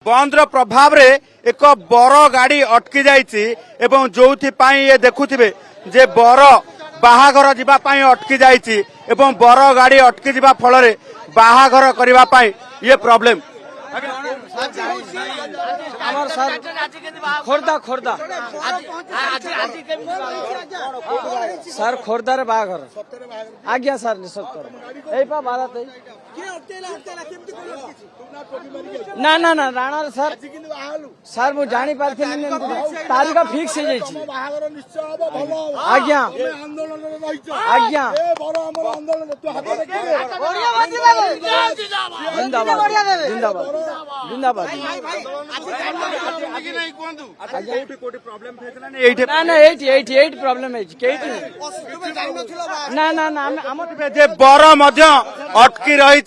बंदर प्रभाव रे एक बर गाड़ी अटकी जाइछि एवं जोथि पाई ये देखुथिबे जे बर बाहाघर जिबा पाई अटकी जाइछि एवं बर गाड़ी अटकी जिबा फल रे बाहाघर करिबा पाई ये प्रॉब्लम खोर्धा खोर्धा सर खोर्धा रे बाघर आज्ञा सर निश्चित एई पा बात है ना ना ना राणा सर सर मु जानी पारथिनी तारीख फिक्स हो जाई छी आज्ञा आज्ञा जिंदाबाद जिंदाबाद जिंदाबाद ना ना 88 प्रॉब्लम है ना ना ना जे बर मध्य अटकी रही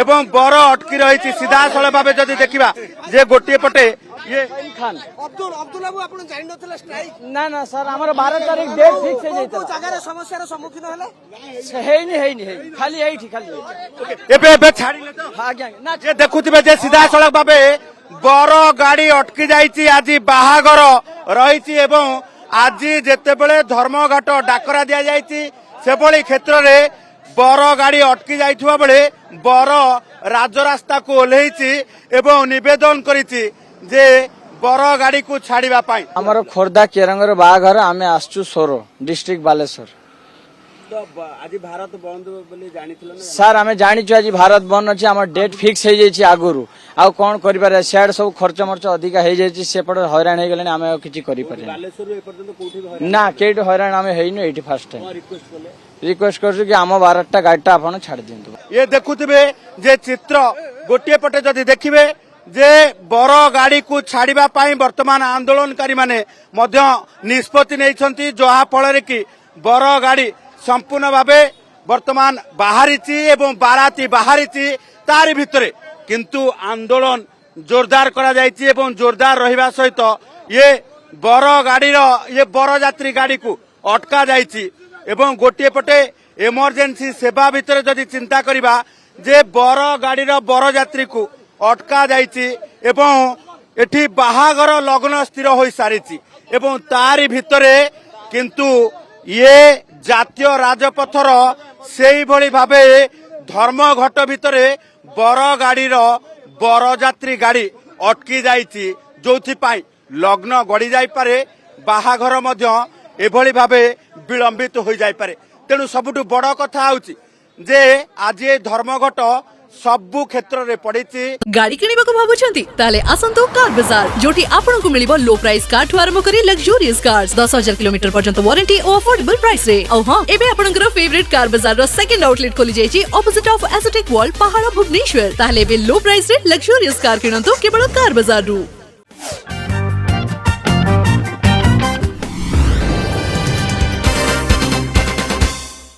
एवं बर अटकी रही सीधा सड़क भाव जदि देखा जे गोटे पटे ये खान अब्दुल अब्दुल बाबू आपण जानि नथला स्ट्राइक ना ना सर हमर 12 तारीख डेट फिक्स हो जाइता जगह समस्या रो सम्मुखीन हले हेनी खाली एठी खाली एबे छाड़िले तो आज्ञा ना जे देखुथिबे जे सीधा सड़क भावे बर गाड़ी अटकी जाइछि आज बाहागर रही एवं आज जेतेबेले धर्मघाट डाकरा दिया जाइछि सेभଳି क्षेत्र बर गाड़ी अटकी जाइथुवा बेले बर राजरास्ता को ओल्हेछि एवं निवेदन करिछि जे बर गाड़ी को छाड़िबा पाई हमर खोर्धा केरंगर बाघर आमे आसचु सोरो डिस्ट्रिक्ट बालेश्वर आज भारत बंद बोली जानिथिलो ना सर आमे जानिछु आज भारत बंद अछि हमर डेट फिक्स हो जाइछि आगुरु आ कोन करि पारे शेड सब खर्च मर्च अधिक हो जाइछि सेपट हैरान हे गेलनि आमे किछि करि पारे बालेश्वर ए पर्यंत कोठी भी ना केट हैरान आमे हेइनो एठी फर्स्ट टाइम रिक्वेस्ट करछु कि आम 12टा गाड़ीटा आपण छाड़ दियंतु ये देखुथिबे जे चित्र गोटे पटे जदि देखिबे जे बर गाड़ी को छाड़िबा पाई वर्तमान आंदोलनकारी माने मध्य निष्पत्ति नेइछंती जहा फल कि बर गाड़ी संपूर्ण भावे वर्तमान बाहरी एवं बाराती बाहरी तारी भितरे किंतु आंदोलन जोरदार करा जायछि एवं जोरदार रहिबा सहित ये बर गाड़ी ये बर यात्री गाड़ी को अटका जायछि एवं गोटे पटे इमरजेंसी सेवा भितर जदि चिंता करिबा जे बर गाड़ीर बर यात्री को अटका जायछि एवं एठी बाहागर लग्न स्थिर होई सारिछि एवं तारी भितरे किंतु ये जातीय राजपथर सेई भली भाबे धर्मघट भितरे बर गाड़ीर बर यात्री गाड़ी अटकी जाइछि जोथि पाई लग्न गड़ी जाई पारे बाहाघर मध्य एभली भाबे विलंबित हो जाई पारे तेणु सबुठु बड़ कथा होउछि जे आज ये धर्मघट सबु क्षेत्र रे पड़िछि गाड़ी किनिबाको भाबुछंती ताले आसंतो कार बाजार जोटी आपनको मिलिबो लो प्राइस कार ठु आरंभ करी लग्जरियस कार्स 10,000 किलोमीटर पर्यंत वारंटी और अफोर्डेबल प्राइस रे औ हां एबे आपनकर फेवरेट कार बाजार रो सेकंड आउटलेट खोली जायछि ऑपोजिट ऑफ एस्थेटिक वर्ल्ड पहाड़ भुवनेश्वर ताले एबे लो प्राइस रे लग्जरियस कार किनंतो केवल कार बाजार रु।